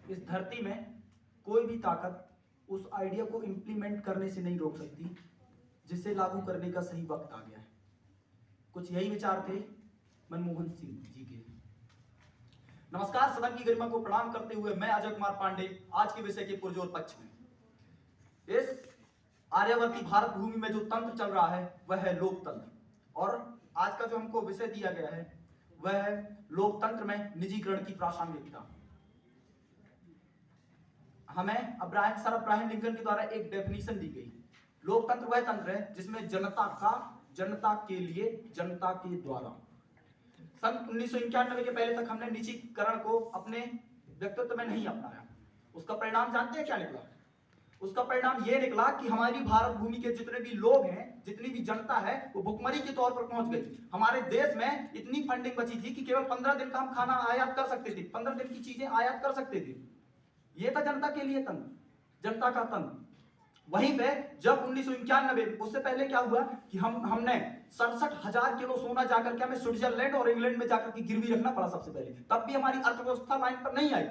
इस धरती में कोई भी ताकत उस आइडिया को इम्प्लीमेंट करने से नहीं रोक सकती जिसे लागू करने का सही वक्त आ गया है। कुछ यही विचार थे मनमोहन सिंह जी के। नमस्कार, सदन की गरिमा को प्रणाम करते हुए मैं अजय कुमार पांडे आज के विषय के पुरजोर पक्ष में। इस आर्यावर्ती भारत भूमि में जो तंत्र चल रहा है वह है लोकतंत्र, और आज का जो हमको विषय दिया गया है वह है लोकतंत्र में निजीकरण की प्रासंगिकता। हमें सर अब्राहम लिंकन के द्वारा एक डेफिनेशन दी गई। लोकतंत्र वह तंत्र है जिसमें जनता के लिए, जनता के द्वारा। सन 1991 के पहले तक हमने निजीकरण को अपने व्यक्तित्व में नहीं अपनाया। उसका परिणाम जानते हैं क्या निकला? उसका परिणाम यह निकला कि हमारी भारत भूमि के जितने भी लोग हैं, जितनी भी जनता है, वो भुखमरी के तौर पर पहुंच गई। हमारे देश में इतनी फंडिंग बची थी कि केवल 15 दिन का हम खाना आयात कर सकते थे, 15 दिन की चीजें आयात कर सकते थे। यह था जनता के लिए तंत्र, जनता का तंत्र। वहीं पे जब 1991, उससे पहले क्या हुआ कि हमने 67,000 किलो सोना जाकर के हमें स्विट्जरलैंड और इंग्लैंड में जाकर के गिरवी रखना पड़ा सबसे पहले, तब भी हमारी अर्थव्यवस्था लाइन पर नहीं आई।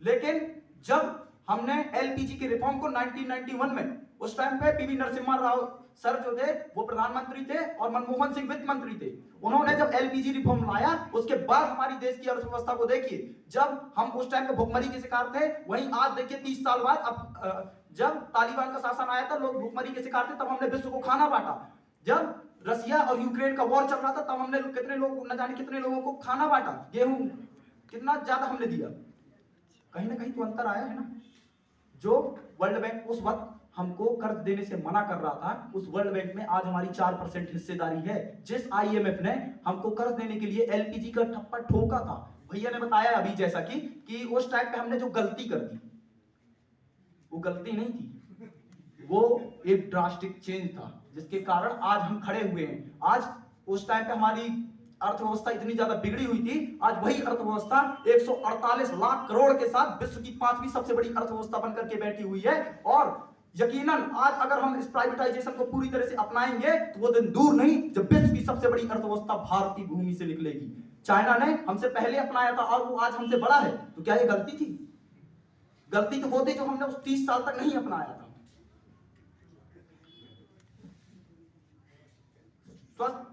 लेकिन जब हमने एलपीजी के रिफॉर्म को 1991 में, उस टाइम पे पीवी नरसिम्हा राव सर जो थे वो प्रधानमंत्री थे और मनमोहन सिंह वित्त मंत्री थे। उन्होंने जब एलपीजी रिफॉर्म लाया उसके बाद हमारी देश की अर्थव्यवस्था को देखिए। जब हम उस टाइम पे भुखमरी के शिकार थे, वहीं आज देखिए 30 साल बाद, अब जब तालिबान का शासन आया था, लोग भुखमरी के शिकार थे, तब हमने विश्व को खाना बांटा। जब रसिया और यूक्रेन का वॉर चल रहा था, तब हमने कितने लोग, न जाने कितने लोगों को खाना बांटा, गेहूं कितना ज्यादा हमने दिया। कहीं ना कहीं तो अंतर आया है ना। जो वर्ल्ड बैंक उस वक्त हमको कर्ज देने से मना कर रहा था, उस वर्ल्ड बैंक में आज हमारी 4% हिस्सेदारी है। जिस आईएमएफ ने हमको कर्ज देने के लिए एलपीजी का ठप्पा ठोका था, भैया ने बताया अभी जैसा कि उस टाइम पे हमने जो गलती कर दी, वो गलती नहीं थी, वो एक ड्रास्टिक चेंज था जिसके कारण आज हम खड़े हुए हैं। आज उस टाइम पे हमारी अर्थव्यवस्था इतनी ज्यादा बिगड़ी हुई थी, आज वही अर्थव्यवस्था 148 लाख करोड़ के साथ विश्व की 5वीं सबसे बड़ी अर्थव्यवस्था बनकर के बैठी हुई है। और यकीनन आज अगर हम इस प्राइवेटाइजेशन को पूरी तरह से अपनाएंगे तो वो दिन दूर नहीं जब विश्व की सबसे बड़ी अर्थव्यवस्था भारतीय भूमि से निकलेगी। चाइना ने हमसे पहले अपनाया था और वो आज हमसे बड़ा है, तो क्या ये गलती थी? गलती तो वो थी जो हमने उस 30 साल तक नहीं अपनाया था। स्वस्थ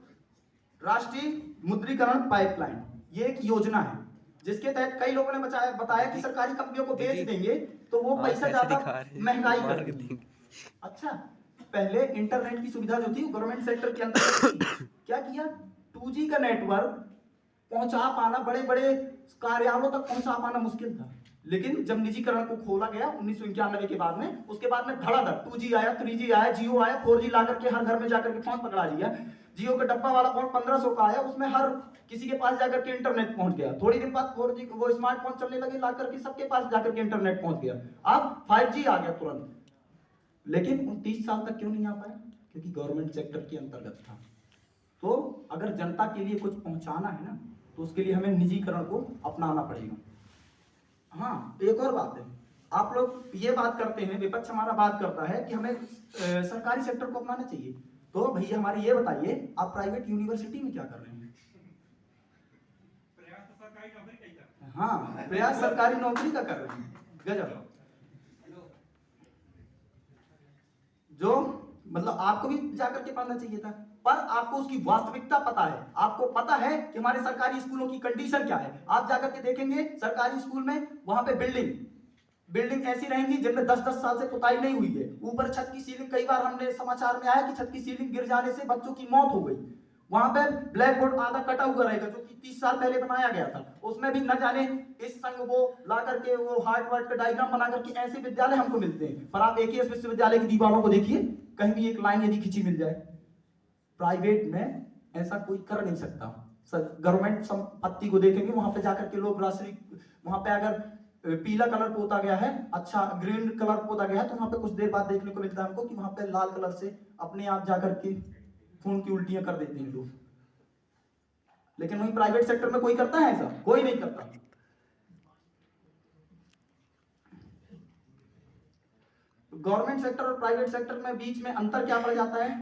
राष्ट्रीय मुद्रीकरण पाइपलाइन, ये एक योजना है जिसके तहत कई लोगों ने बताया कि सरकारी कंपनियों को बेच देंगे तो वो पैसा ज्यादा महंगाई कर देंगे। अच्छा, पहले इंटरनेट की सुविधा जो थी गवर्नमेंट सेक्टर के अंदर क्या किया, 2G का नेटवर्क पहुंचा पाना, बड़े बड़े कार्यालयों तक पहुंचा पाना मुश्किल था। लेकिन जब निजीकरण को खोला गया 1991 के बाद में, उसके बाद में धड़ाधड़ 2G आया, 3G आया, जियो आया, 4G ला करके हर घर में जाकर के फोन पकड़ा लिया। जियो का डब्बा वाला फोन 1500 का आया, उसमें हर किसी के पास जाकर के इंटरनेट पहुंच गया। थोड़ी दिन बाद 4G वो स्मार्टफोन चलने लगे, ला करके सबके पास जाकर के इंटरनेट पहुंच गया। अब 5G आ गया तुरंत। लेकिन 29 साल तक क्यों नहीं आ पाया? क्योंकि गवर्नमेंट सेक्टर के अंतर्गत था। तो अगर जनता के लिए कुछ पहुंचाना है ना, तो उसके लिए हमें निजीकरण को अपनाना पड़ेगा। हाँ, एक और बात है, आप लोग ये बात करते हैं, विपक्ष हमारा बात करता है कि हमें सरकारी सेक्टर को अपनाना चाहिए। तो भैया हमारे ये बताइए, आप प्राइवेट यूनिवर्सिटी में क्या कर रहे हैं? प्रयास तो सरकारी नौकरी का ही कर। हाँ, प्रयास सरकारी नौकरी का कर रहे हैं। गजब। जो मतलब आपको भी जाकर के पढ़ना चाहिए था, पर आपको उसकी वास्तविकता पता है। आपको पता है कि हमारे सरकारी स्कूलों की कंडीशन क्या है। आप जाकर के देखेंगे सरकारी स्कूल में, वहां पे बिल्डिंग ऐसी रहेंगी जिनमें 10-10 साल से पुताई नहीं हुई है। ऊपर छत की सीलिंग, कई बार हमने समाचार में आया कि छत की सीलिंग गिर जाने से बच्चों की मौत हो गई। वहां पे ब्लैक बोर्ड आधा कटा हुआ रहेगा जो कि 30 साल पहले बनाया गया था, उसमें भी न जाने इस संग वो ला करके वो हार्ट वार्ट का डायग्राम बना करके ऐसे विद्यालय हमको मिलते हैं। पर आप AKS विश्वविद्यालय की दीवारों को देखिए, कहीं भी एक लाइन यदि खिंची मिल जाए। प्राइवेट में ऐसा कोई कर नहीं सकता। गवर्नमेंट संपत्ति को देखेंगे, वहां पे जाकर के लोग राशि, वहां पे अगर पीला कलर पोता गया है, अच्छा ग्रीन कलर पोता गया है, तो वहां पे कुछ देर बाद देखने को मिलता है हमको कि वहां पे लाल कलर से अपने आप जाकर के खून की उल्टियां कर देते हैं लोग। लेकिन वही प्राइवेट सेक्टर में कोई करता है ऐसा? कोई नहीं करता। गवर्नमेंट सेक्टर और प्राइवेट सेक्टर में बीच में अंतर क्या पड़ जाता है?